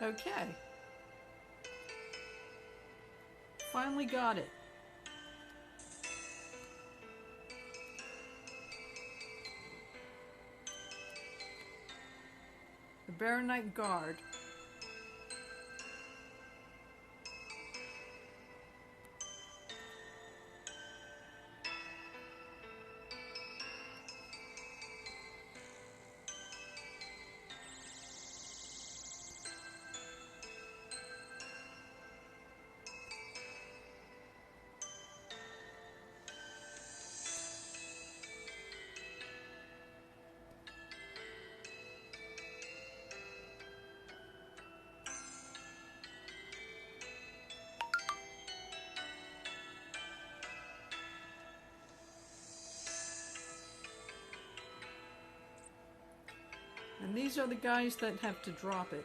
Okay. Finally got it. The Barronite guard. And these are the guys that have to drop it.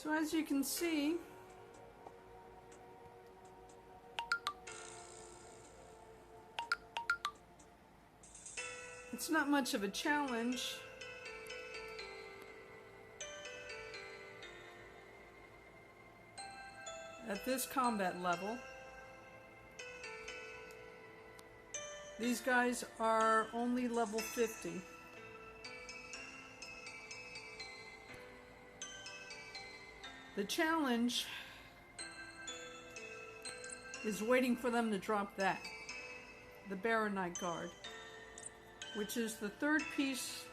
So as you can see, it's not much of a challenge. At this combat level. These guys are only level 50. The challenge is waiting for them to drop that, the Barronite guard, which is the third piece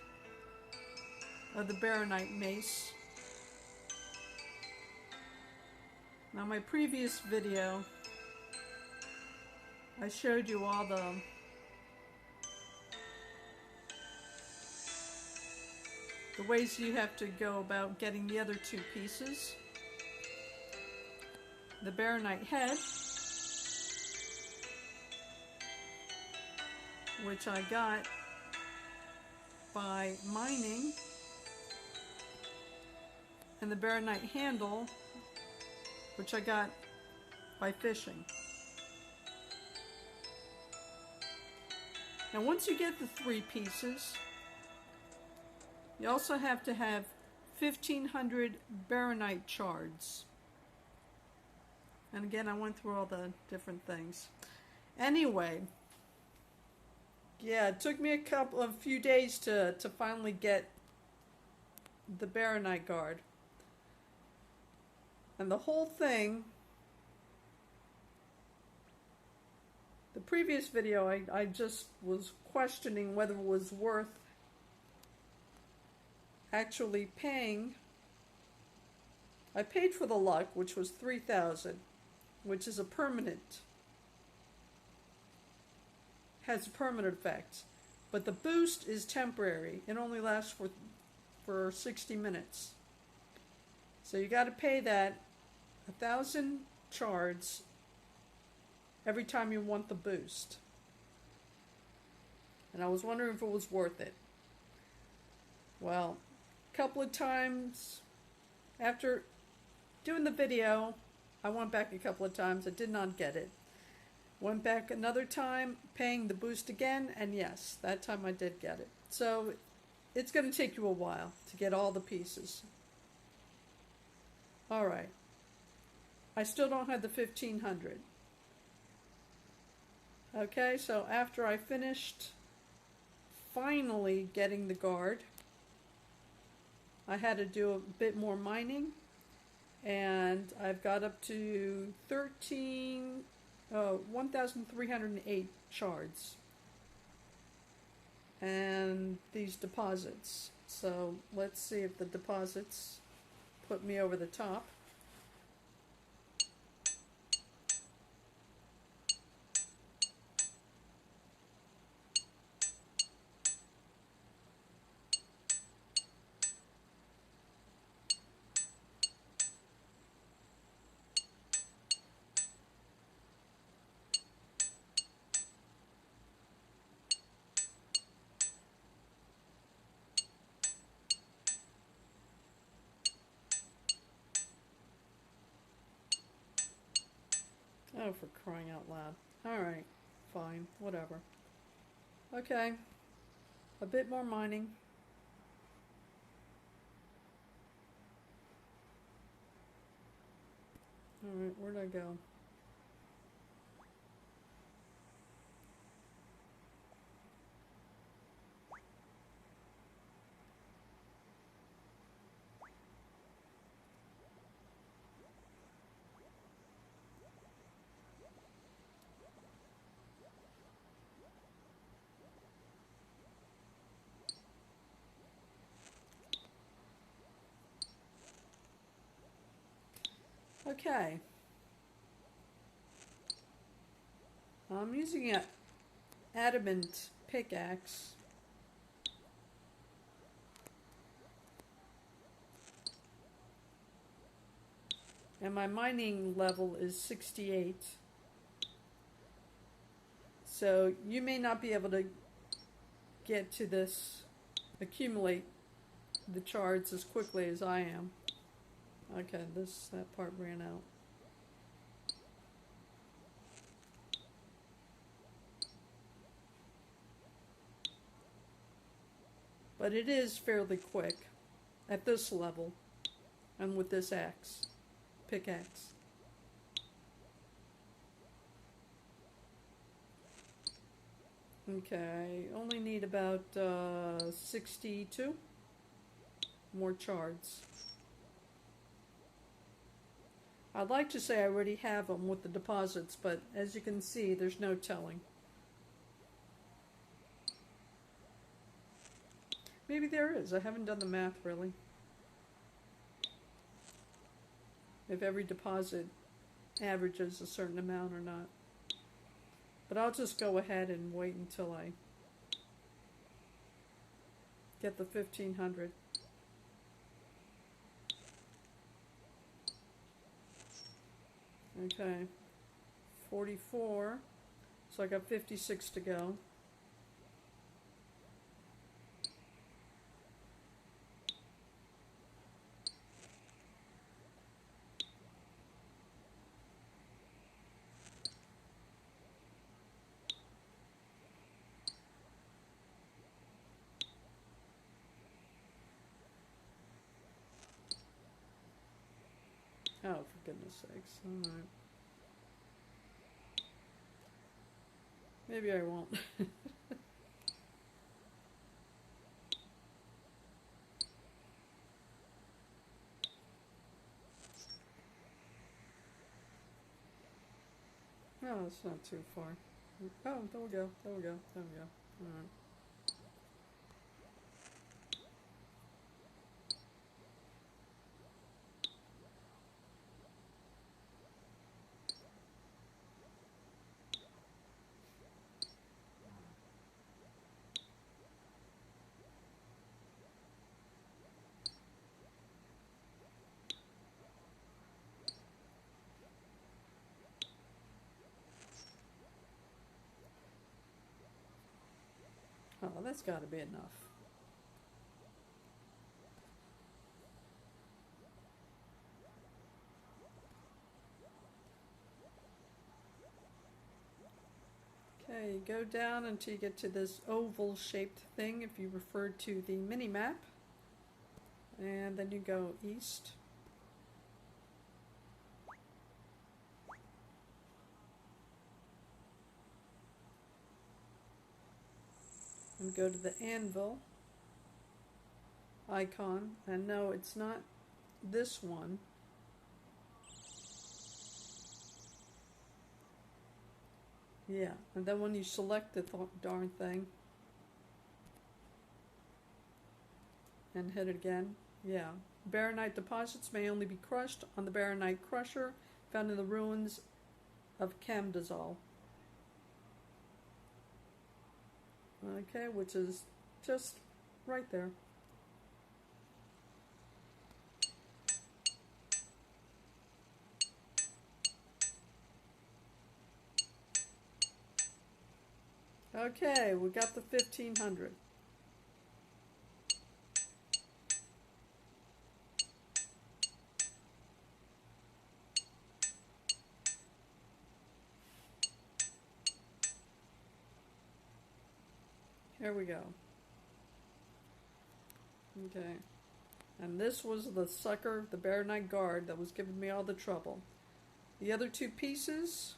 of the Barronite mace. Now, my previous video, I showed you all the ways you have to go about getting the other two pieces. The Barronite head, which I got by mining, and the Barronite handle, which I got by fishing. Now once you get the three pieces, you also have to have 1,500 Barronite shards. And again, I went through all the different things. Anyway, yeah, it took me a few days to finally get the Barronite guard. And the whole thing, the previous video, I just was questioning whether it was worth actually paying. I paid for the luck, which was 3,000, which is a permanent, has a permanent effect. But the boost is temporary. It only lasts for 60 minutes. So you got to pay that 1,000 shards every time you want the boost. And I was wondering if it was worth it. Well, a couple of times after doing the video, I went back a couple of times. I did not get it. Went back another time, paying the boost again, and yes, that time I did get it. So it's going to take you a while to get all the pieces. Alright. I still don't have the 1,500. Okay, so after I finished finally getting the guard, I had to do a bit more mining, and I've got up to 13 1,308 shards. And these deposits. So let's see if the deposits put me over the top. Oh, for crying out loud. Alright, fine, whatever. Okay, a bit more mining. Alright, where'd I go? Okay. I'm using an adamant pickaxe. And my mining level is 68. So you may not be able to get to this, accumulate the shards as quickly as I am. Okay, that part ran out. But it is fairly quick at this level and with this pickaxe. Okay, only need about 62 more shards. I'd like to say I already have them with the deposits, but as you can see, there's no telling. Maybe there is. I haven't done the math really. If every deposit averages a certain amount or not. But I'll just go ahead and wait until I get the 1,500. Okay, 44, so I got 56 to go. Oh, for goodness sakes. Alright. Maybe I won't. No, it's not too far. Oh, there we go. There we go. There we go. Alright. Oh, that's got to be enough. Okay, go down until you get to this oval shaped thing if you refer to the mini map. And then you go east. And go to the anvil icon. And no, it's not this one. Yeah, and then when you select the darn thing and hit it again, yeah. Barronite deposits may only be crushed on the Barronite crusher found in the ruins of Camdazal. Okay, which is just right there. Okay, we got the 1500. Here we go. Okay. And this was the sucker, the Barronite guard, that was giving me all the trouble. The other two pieces,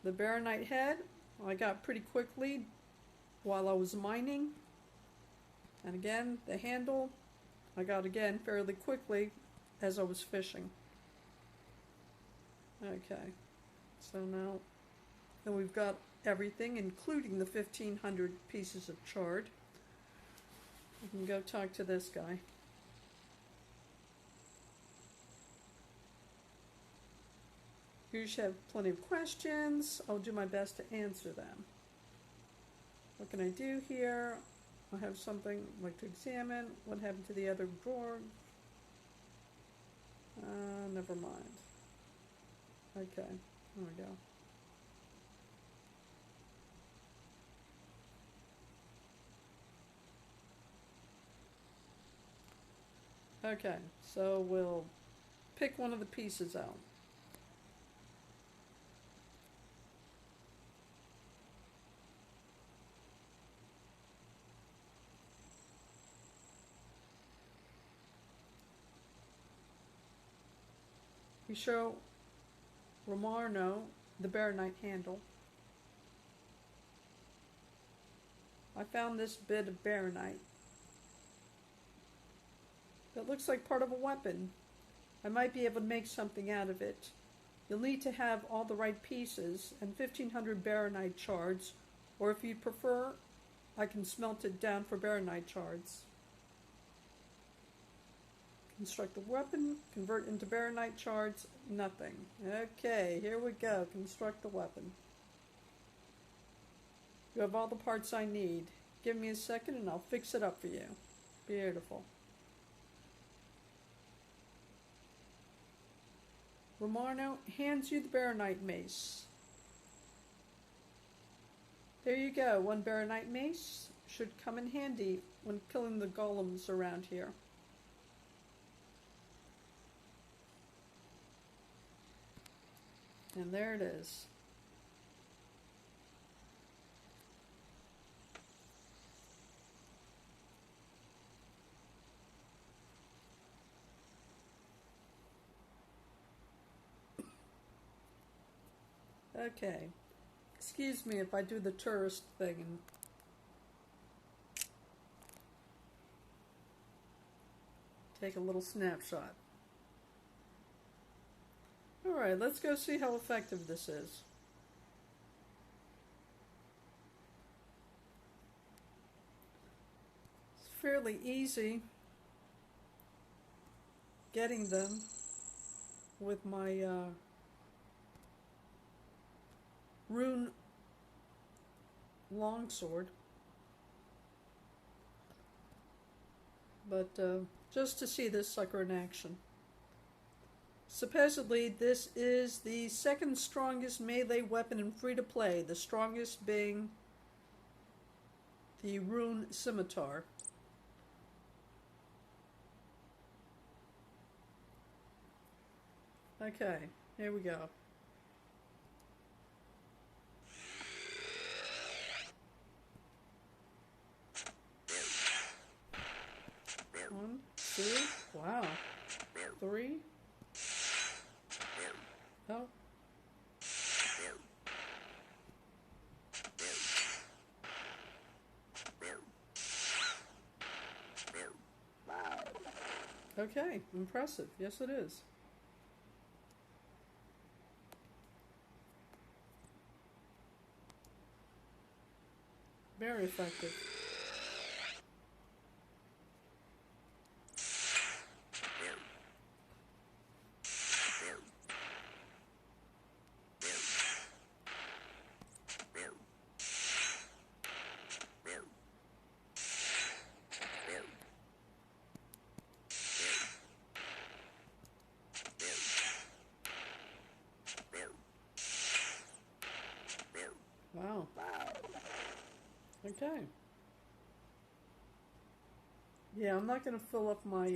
the Barronite head, I got pretty quickly while I was mining. And again, the handle, I got again fairly quickly as I was fishing. Okay. So now, then we've got everything, including the 1500 pieces of chard. We can go talk to this guy. You should have plenty of questions. I'll do my best to answer them. What can I do here? I have something I'd like to examine. What happened to the other drawer? Never mind. Okay, there we go. Okay, so we'll pick one of the pieces out. We show Romano the Barronite handle. I found this bit of Barronite that looks like part of a weapon. I might be able to make something out of it. You'll need to have all the right pieces and 1500 Barronite shards, or if you prefer, I can smelt it down for Barronite shards. Construct a weapon, convert into Barronite shards, nothing. Okay, here we go. Construct the weapon. You have all the parts I need. Give me a second and I'll fix it up for you. Beautiful. Romano hands you the Barronite mace. There you go. One Barronite mace should come in handy when killing the golems around here. And there it is. Okay. Excuse me if I do the tourist thing and take a little snapshot. Alright, let's go see how effective this is. It's fairly easy getting them with my rune longsword. But just to see this sucker in action. Supposedly, this is the second strongest melee weapon in free-to-play, the strongest being the rune scimitar. Okay, here we go. One, two, wow, three. Oh. Okay, impressive. Yes, it is. Very effective. Wow. Okay. Yeah, I'm not going to fill up my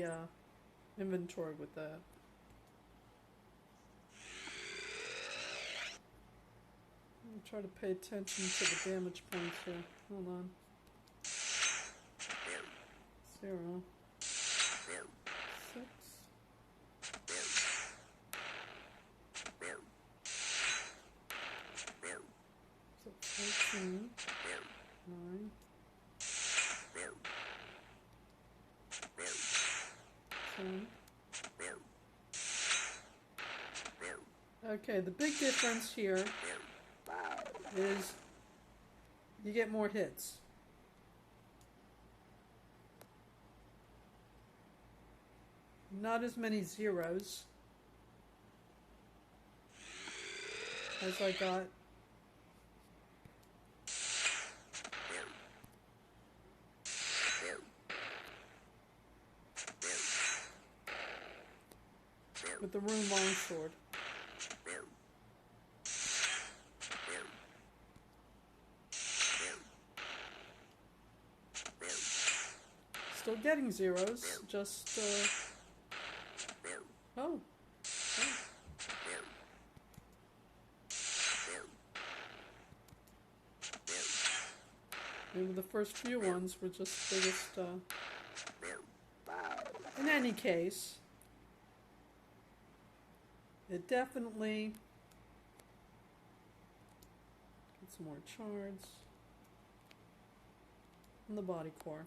inventory with that. I'm try to pay attention to the damage points here. Hold on. 0. 6. So 14. 9. 10. Okay, the big difference here is you get more hits. Not as many zeros as I got. With the rune longsword. Still getting zeros, just oh. Maybe the first few ones were just biggest in any case, it definitely get some more shards in the body core.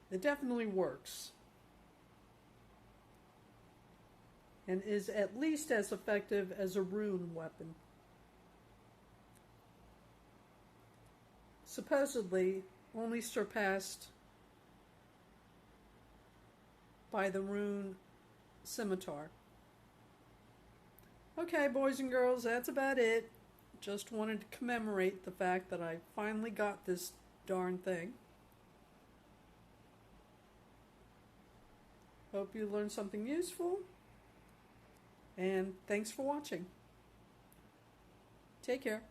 It definitely works and is at least as effective as a rune weapon. Supposedly only surpassed by the rune scimitar. Okay, boys and girls, that's about it. Just wanted to commemorate the fact that I finally got this darn thing. Hope you learned something useful, and thanks for watching. Take care.